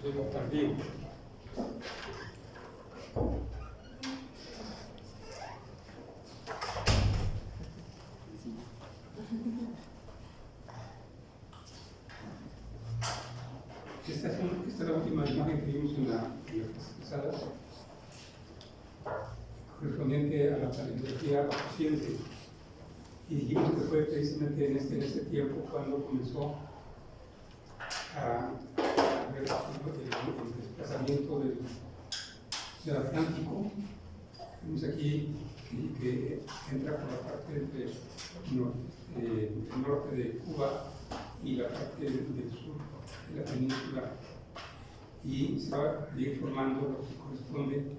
suceso tardío. Esta es la última imagen que vimos en la clase pasada, correspondiente a la paleontología consciente. Y dijimos que fue precisamente en este tiempo cuando comenzó a ver el desplazamiento del Atlántico. Vemos aquí que entra por la parte del norte de Cuba y la parte del sur de la península, y se va a ir formando lo que corresponde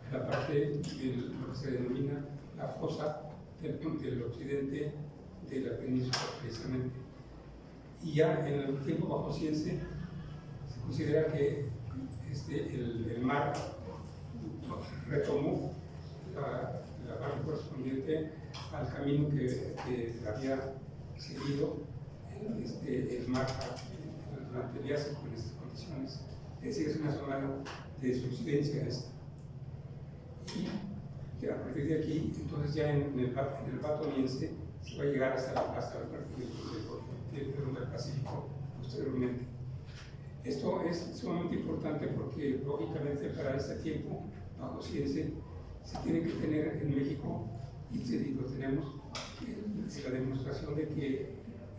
a la parte de lo que se denomina la fosa del occidente de la península precisamente. Y ya en el tiempo bajociense se considera que el mar retomó la parte correspondiente al camino que había seguido el mar durante el Triásico en estas condiciones. Es decir, es una zona de subsidencia esta. Y a partir de aquí, entonces ya en el Batoniense se va a llegar hasta la parte del Pacífico posteriormente. Esto es sumamente importante porque, lógicamente, para este tiempo bajociense se tiene que tener en México, y lo tenemos, la demostración de que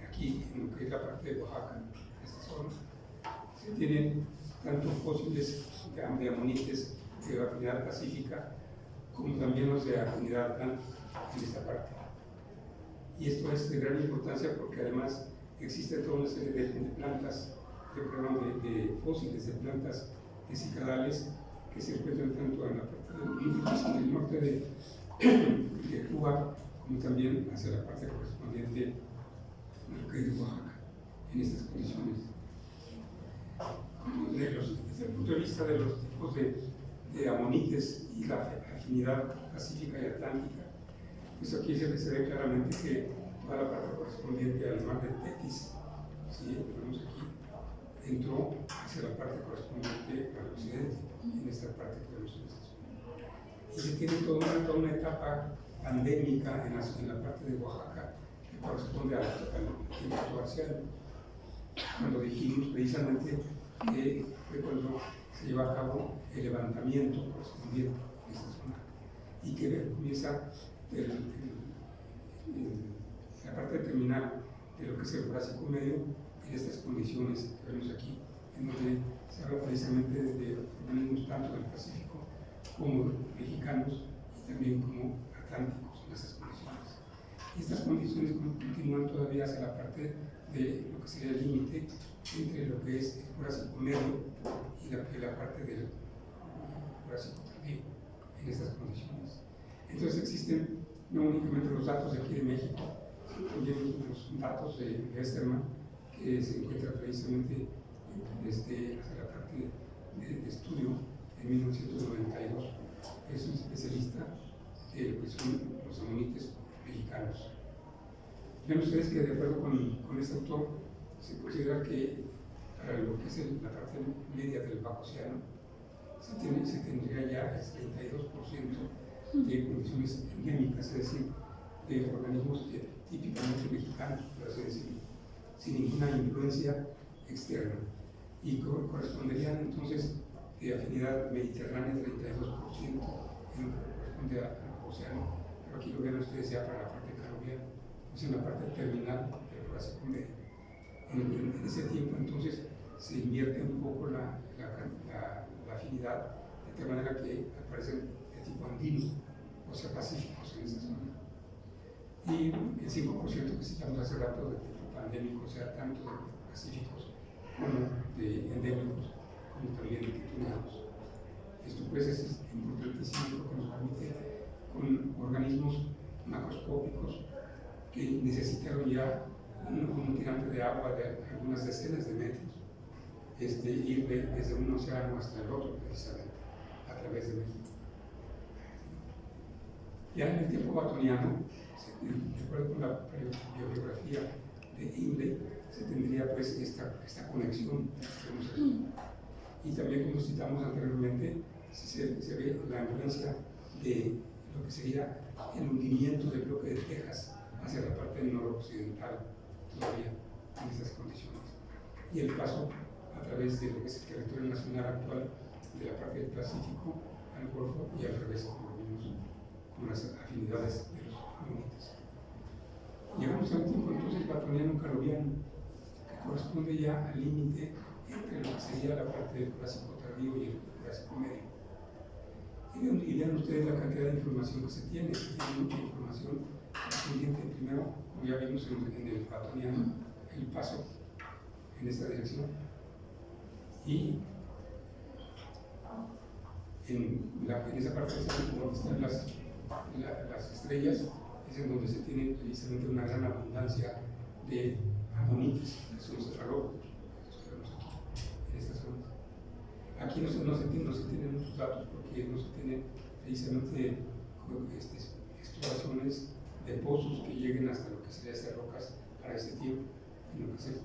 aquí, en lo que es la parte de Oaxaca, esta zona, se tienen tanto fósiles de amonites de afinidad pacífica como también los de afinidad atlántica en esta parte. Y esto es de gran importancia porque además existe toda una serie de plantas, de fósiles de plantas cicadales que se encuentran tanto en la parte del norte de Cuba como también hacia la parte correspondiente a lo que es Oaxaca, en estas condiciones. Desde el punto de vista de los tipos de amonites y la afinidad pacífica y atlántica, pues aquí se ve claramente que toda la parte correspondiente al mar de Tetis, ¿sí? Lo vemos aquí, entró hacia la parte correspondiente al occidente, en esta parte que vemos en esta zona. Y se tiene toda una etapa pandémica en la parte de Oaxaca que corresponde al tiempo actual, cuando dijimos precisamente que fue cuando se lleva a cabo el levantamiento correspondiente en esta zona y que comienza la parte terminal de lo que es el Jurásico Medio en estas condiciones que vemos aquí, en donde se habla precisamente de organismos tanto del Pacífico como mexicanos y también como atlánticos en esas condiciones. Y estas condiciones continúan todavía hacia la parte de lo que sería el límite entre lo que es el Jurásico Medio y la parte del Jurásico Tardío en estas condiciones. Entonces existen no únicamente los datos de aquí de México, también los datos de Westermann, que se encuentra precisamente hacia la parte de estudio en 1992. Es un especialista de lo que son los amonites mexicanos. Ven ustedes que de acuerdo con este autor se considera que para lo que es la parte media del Bajo Océano se tendría ya el 32% de condiciones endémicas, es decir, de organismos típicamente mexicanos, por así decirlo, sin ninguna influencia externa, y corresponderían entonces de afinidad mediterránea 32% en lo que corresponde al océano, pero aquí lo ven ustedes ya para la parte carobiana, es en la parte terminal del Jurásico Medio. En ese tiempo entonces se invierte un poco la afinidad, de tal manera que aparecen de tipo andino, o sea, pacíficos en esa zona. Y el 5% que citamos hace rato de tipo pandémico, o sea, tanto de pacíficos como de endémicos, como también de titulados. Esto pues es importantísimo porque nos permite con organismos macroscópicos que necesitaron ya un tirante de agua de algunas decenas de metros, ir desde un océano hasta el otro precisamente, a través de México. Ya en el tiempo batoniano, de acuerdo con la bibliografía de Imlay, se tendría pues esta conexión que vemos aquí. Y también, como citamos anteriormente, se ve la influencia de lo que sería el hundimiento del bloque de Texas hacia la parte noroccidental todavía en esas condiciones. Y el paso a través de lo que es el territorio nacional actual de la parte del Pacífico al Golfo y al revés, como lo vimos con las afinidades de los amonites. Llegamos a un tiempo entonces platoniano-caroviano, que corresponde ya al límite entre lo que sería la parte del Jurásico tardío y el Jurásico medio. Y vean ustedes la cantidad de información que se tiene. Se tiene mucha información correspondiente primero, como ya vimos en el platoniano, el paso en esta dirección. Y en esa parte donde están las estrellas, es en donde se tiene precisamente una gran abundancia de amonites, que son cefalópodos, que vemos aquí, en estas zonas. Aquí no se tienen muchos datos porque no se tienen precisamente exploraciones de pozos que lleguen hasta lo que sería hacer rocas para este tiempo, en lo que es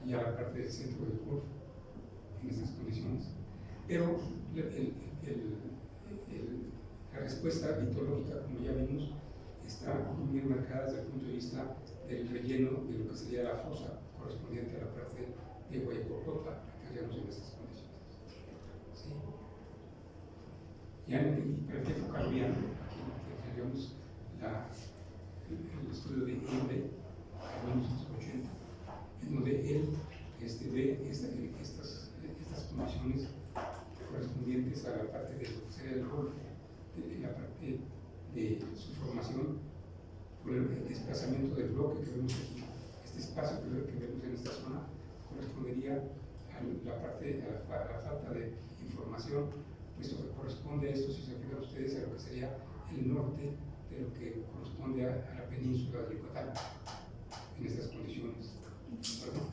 ya la parte del centro del Golfo, en estas condiciones. Pero la respuesta litológica, como ya vimos, está muy marcada desde el punto de vista del relleno de lo que sería la fosa correspondiente a la parte de Guayacocota, que haríamos en estas condiciones. ¿Sí? Ya para el tiempo caroviano, aquí tendríamos el estudio de Henle, en 1980, en donde él ve estas condiciones correspondientes a la parte de lo que sería el Golfo, de la parte de su formación por el desplazamiento del bloque que vemos aquí. Este espacio que vemos en esta zona correspondería a la falta de información, puesto que corresponde a esto, si se fijan ustedes, a lo que sería el norte de lo que corresponde a la península de Yucatán, en estas condiciones. ¿Verdad?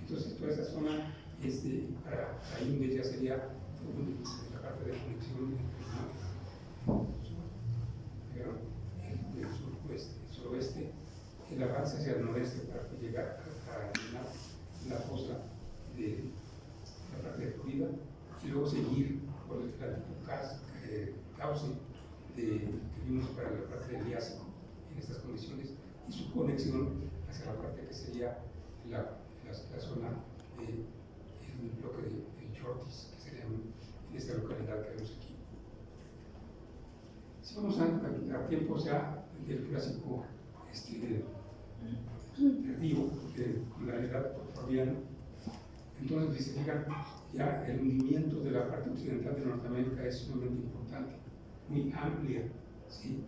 Entonces, toda esta zona, para Inde ya sería la parte de conexión entre el suroeste, el avance hacia el noreste para llegar a la fosa de la parte de Florida y luego seguir por el cauce que vimos para la parte del Triásico en estas condiciones y su conexión hacia la parte que sería la zona del bloque de Chortis, que sería en esta localidad que vemos aquí. Si vamos a tiempos ya del Jurásico tardío, con la edad porfiriana, entonces se fijan, ya el hundimiento de la parte occidental de Norteamérica es sumamente importante, muy amplia, ¿sí?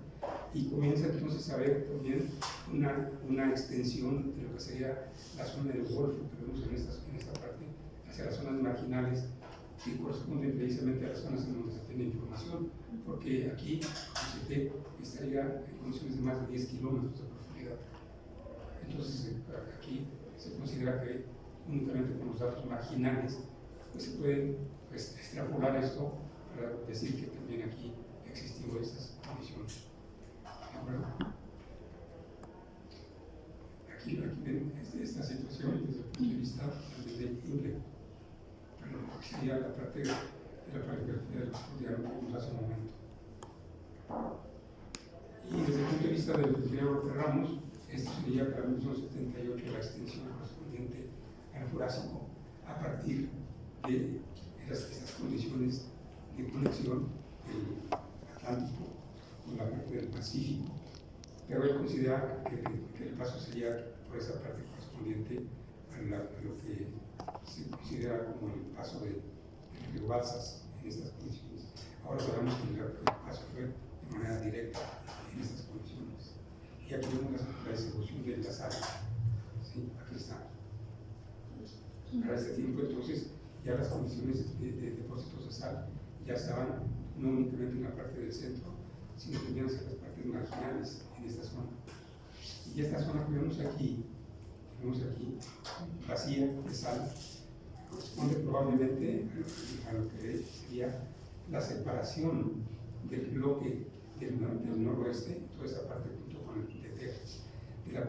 Y comienza entonces a ver también una extensión de lo que sería la zona del Golfo que vemos en esta parte, hacia las zonas marginales que corresponden precisamente a las zonas en donde se tiene información, porque aquí el estaría en condiciones de más de 10 kilómetros de profundidad. Entonces aquí se considera que únicamente con los datos marginales pues se puede extrapolar esto para decir que también aquí existió estas condiciones. ¿De acuerdo? Aquí ven esta situación desde el punto de vista de Henle, lo que sería la parte de la paleografía del diálogo que vimos hace un momento. Y desde el punto de vista del diálogo de Ramos, esto sería para 1978 la extensión correspondiente al Jurásico a partir de estas condiciones de conexión del Atlántico con la parte del Pacífico. Pero él considera que el paso sería por esa parte correspondiente a lo que se considera como el paso del río Balsas en estas condiciones. Ahora sabemos que el paso fue de manera directa en estas condiciones. Y aquí vemos la distribución del sal. ¿Sí? Aquí está. Para este tiempo, entonces, ya las condiciones de depósitos de sal ya estaban no únicamente en la parte del centro, sino también en las partes marginales en esta zona. Y esta zona que vemos aquí, vacía de sal, corresponde probablemente a lo que sería la separación del bloque del noroeste, toda esta parte junto con el de Texas, de la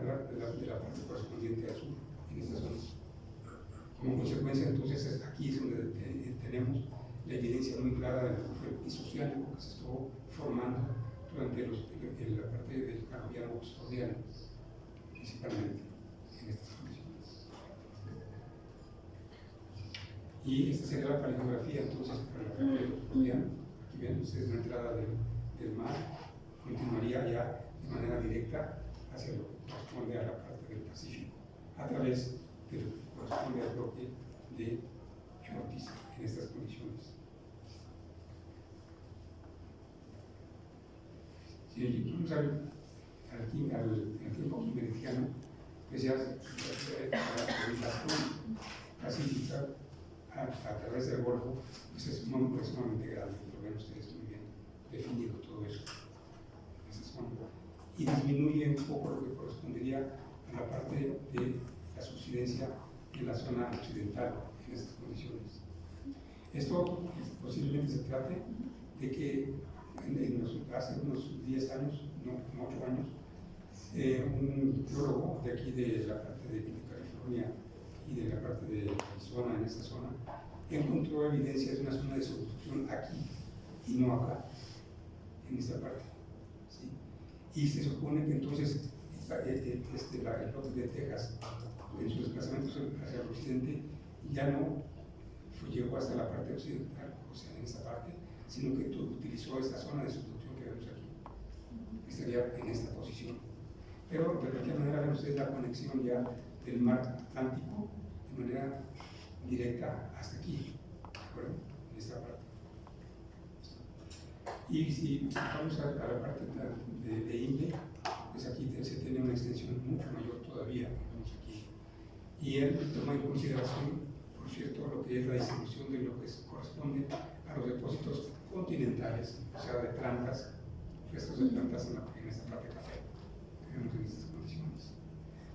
parte correspondiente al sur, en esta zona. Como consecuencia, entonces, aquí es donde tenemos evidencia muy clara del perfil isociánico que se estuvo formando durante la parte del ferroviario oxfordiano, principalmente en estas condiciones. Y esta sería la paleografía entonces para la parte del oxfordiano. Aquí ven ustedes la entrada del mar, continuaría ya de manera directa hacia lo que corresponde a la parte del Pacífico, a través de lo que corresponde al bloque de Chortis en estas condiciones. Si vamos al tiempo quimeridiano, pues ya la orientación pacífica a través del Golfo, pues es sumamente grande, lo ven ustedes muy bien definido todo eso, esa zona, y disminuye un poco lo que correspondería a la parte de la subsidencia en la zona occidental en estas condiciones. Esto posiblemente se trate de que hace unos 10 años, no, como 8 años, un biólogo de aquí de la parte de California y de la parte de Arizona, en esta zona, encontró evidencias de una zona de subducción aquí y no acá, en esta parte. ¿Sí? Y se supone que entonces el bloque de Texas, en sus desplazamientos hacia el occidente, ya no llegó hasta la parte occidental, o sea, en esta parte, sino que utilizó esta zona de subducción que vemos aquí. Estaría en esta posición. Pero de cualquier manera ven ustedes la conexión ya del mar Atlántico de manera directa hasta aquí, ¿de acuerdo? En esta parte. Y si vamos a la parte de Imbe, pues aquí se tiene una extensión mucho mayor todavía, vemos aquí. Y él toma en consideración, por cierto, lo que es la distribución de lo que corresponde a los depósitos continentales, o sea, de plantas, restos de plantas en esta parte de café, que vemos en estas condiciones.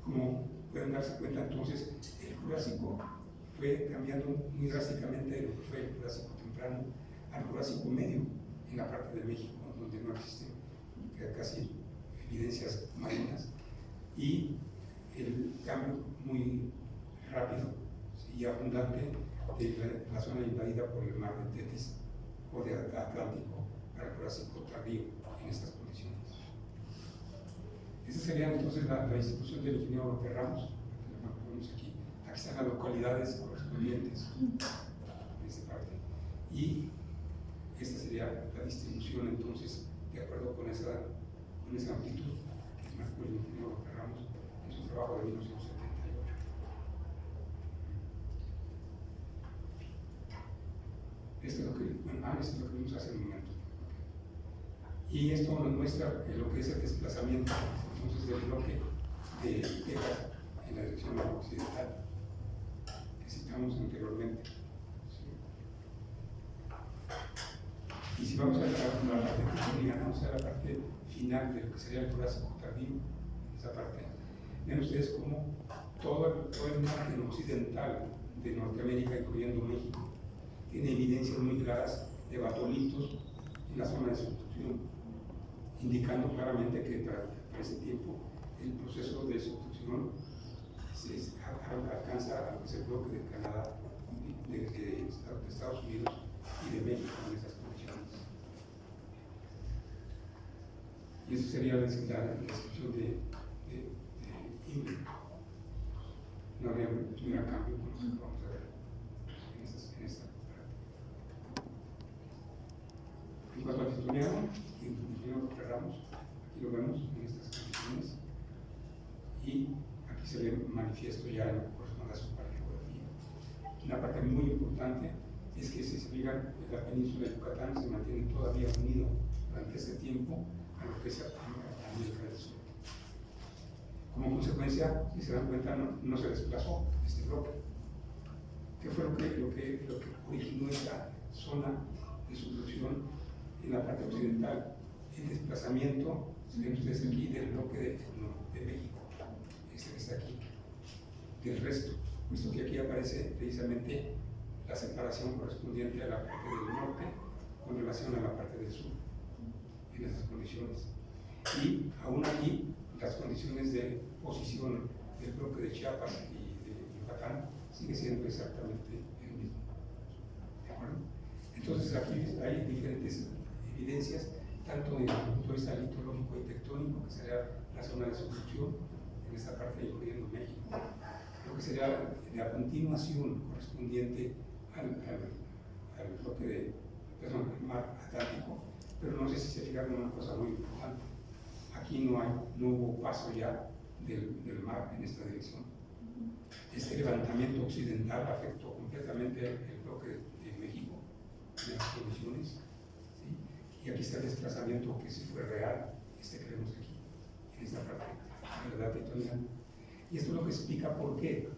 Como pueden darse cuenta, entonces, el Jurásico fue cambiando muy drásticamente de lo que fue el Jurásico temprano al Jurásico medio, en la parte de México, donde no existen casi evidencias marinas, y el cambio muy rápido y abundante de la zona invadida por el mar de Tetis o de Atlántico para el Jurásico tardío en estas condiciones. Esa sería entonces la distribución del ingeniero López Ramos, que lo ponemos aquí. Aquí están las localidades correspondientes en esta parte. Y esta sería la distribución entonces de acuerdo con esa amplitud que marcó el ingeniero López Ramos en su trabajo de 1978. Esto es lo que vimos hace un momento. Y esto nos muestra lo que es el desplazamiento entonces del bloque de Texas en la dirección occidental que citamos anteriormente. ¿Sí? Y si vamos a la parte titoniana, o sea, la parte final de lo que sería el Jurásico tardío, esa parte, ven ustedes cómo todo el margen occidental de Norteamérica, incluyendo México, tiene evidencias muy claras de batolitos en la zona de subducción, indicando claramente que para ese tiempo el proceso de subducción alcanza a lo que es el bloque de Canadá, de Estados Unidos y de México en esas condiciones. Y eso sería la descripción de Imbe. No habría un gran cambio con lo que vamos a ver en esta parte. En cuanto al titoniano, el ingeniero López Ramos, aquí lo vemos en estas condiciones, y aquí se ve manifiesto ya en lo que corresponde a su paleografía. Una parte muy importante es que, si se fijan, la península de Yucatán se mantiene todavía unido durante este tiempo a lo que es América del Sur. Como consecuencia, si se dan cuenta, no se desplazó este bloque. ¿Qué fue lo que originó esta zona de subducción en la parte occidental? El desplazamiento, ven ustedes aquí, del bloque de México, este que está aquí, del resto, puesto que aquí aparece precisamente la separación correspondiente a la parte del norte con relación a la parte del sur, en esas condiciones. Y aún aquí, las condiciones de posición del bloque de Chiapas y de Yucatán sigue siendo exactamente el mismo. ¿De acuerdo? Entonces aquí hay diferentes evidencias, tanto desde el punto de vista litológico y tectónico, que sería la zona de subducción, en esta parte incluyendo México, lo que sería la continuación correspondiente al bloque del mar Atlántico, pero no sé si se fijaron en una cosa muy importante. Aquí no hubo paso ya del mar en esta dirección. Este levantamiento occidental afectó completamente el bloque de México, de las condiciones, ¿sí? Y aquí está el desplazamiento que sí fue real, que vemos aquí, en esta parte de la edad tectónica. Y esto es lo que explica por qué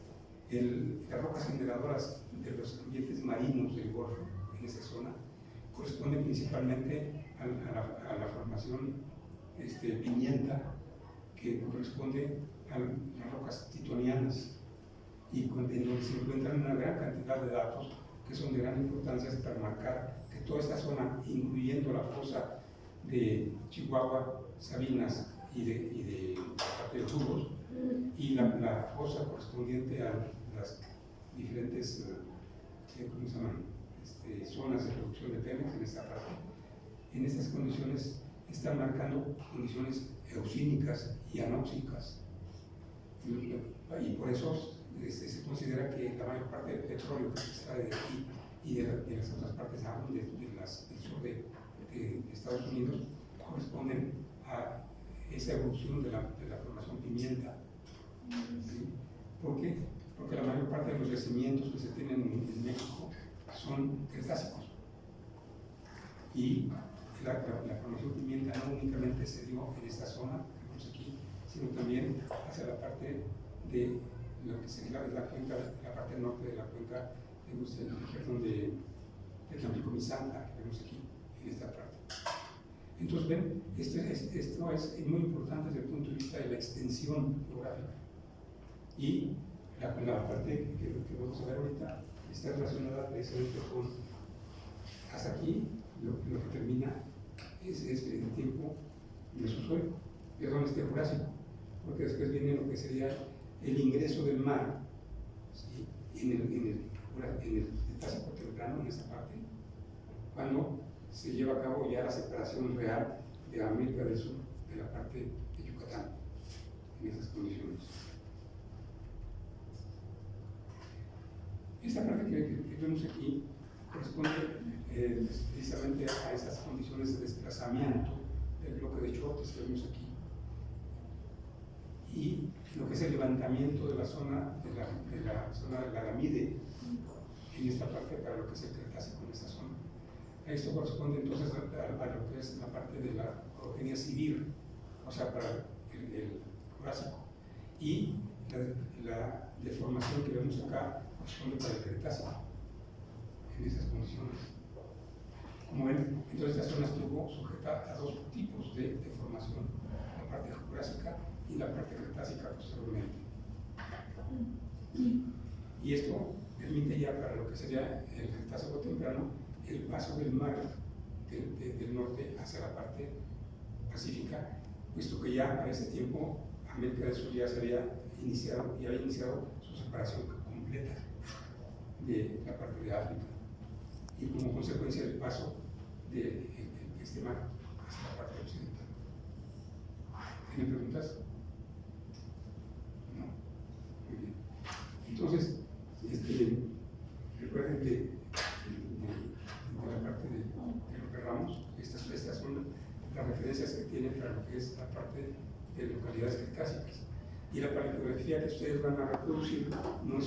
las rocas generadoras de los ambientes marinos del Golfo, en esa zona, corresponden principalmente a la formación pimienta, que corresponde a las rocas titonianas, y en donde se encuentran una gran cantidad de datos que son de gran importancia para marcar que toda esta zona, incluyendo la fosa de Chihuahua, Sabinas y de parte de Churros, y la fosa correspondiente a las diferentes ¿cómo se llaman? Zonas de producción de Pemex en esta parte. En estas condiciones están marcando condiciones eocínicas y anóxicas, y por eso se considera que la mayor parte del petróleo que se extrae de aquí y de las otras partes del sur de Estados Unidos corresponden a esa evolución de la formación pimienta. ¿Sí? ¿Por qué? Porque la mayor parte de los yacimientos que se tienen en México son cretásicos, y la formación pimienta no únicamente se dio en esta zona que vemos aquí, sino también hacia la parte de lo que sería la cuenca, la parte norte de la cuenca de Tampico-Misantla, que vemos aquí en esta parte. Entonces ven, esto es muy importante desde el punto de vista de la extensión geográfica, y la parte que vamos a ver ahorita está relacionada precisamente con hasta aquí. Lo que termina es el tiempo mesozoico, perdón, Jurásico, porque después viene lo que sería el ingreso del mar, ¿sí? en el Cretácico temprano, en esa parte, cuando se lleva a cabo ya la separación real de América del Sur de la parte de Yucatán, en esas condiciones. Esta parte que vemos aquí corresponde precisamente a esas condiciones de desplazamiento del bloque de Chortes que vemos aquí, y lo que es el levantamiento de la zona de la Alamide en esta parte para lo que es el Cretácico en esta zona. Esto corresponde entonces a lo que es la parte de la orogenia civil, o sea, para el Jurásico, y la deformación que vemos acá corresponde para el Cretácico en esas condiciones. Como ven, entonces esta zona estuvo sujeta a dos tipos de deformación, la parte jurásica y la parte cretácica posteriormente. Y esto permite ya para lo que sería el Cretácico temprano el paso del mar del norte hacia la parte pacífica, puesto que ya para ese tiempo América del Sur ya había iniciado su separación completa de la parte de África, y como consecuencia del paso de este mar hacia la parte occidental. ¿Tienen preguntas? No. Muy bien. Entonces, recuerden que de la parte de lo que hablamos, estas son las referencias que tienen para lo que es la parte de localidades cretácicas. Y la paleografía que ustedes van a reproducir no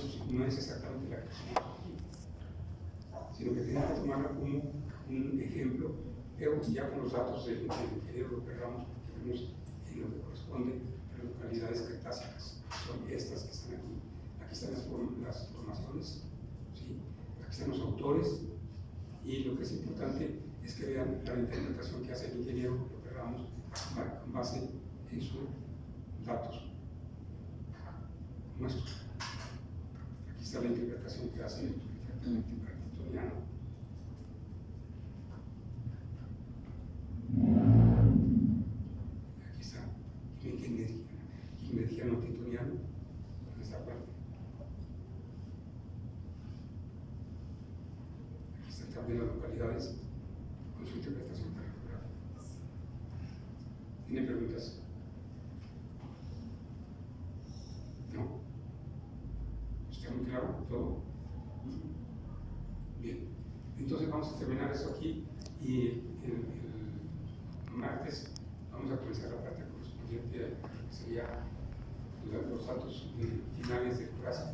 es exactamente la que tenemos aquí, sino que tienen que tomarla como un ejemplo, pero ya con los datos del ingeniero que Ramos, que vemos en lo que corresponde a las localidades cretácicas. Son estas que están aquí. Aquí están las formaciones, ¿sí? Aquí están los autores, y lo que es importante es que vean la interpretación que hace el ingeniero López Ramos con base en sus datos nuestros. Aquí está la interpretación que hace perfectamente para el titoniano. Aquí está quimerigiano titoniano en esta parte. Aquí están también localidades con su interpretación geográfica. ¿Tiene preguntas? ¿No? ¿Está muy claro todo? Bien, entonces vamos a terminar eso aquí y el martes vamos a comenzar la parte correspondiente a lo que sería los datos finales del Jurásico.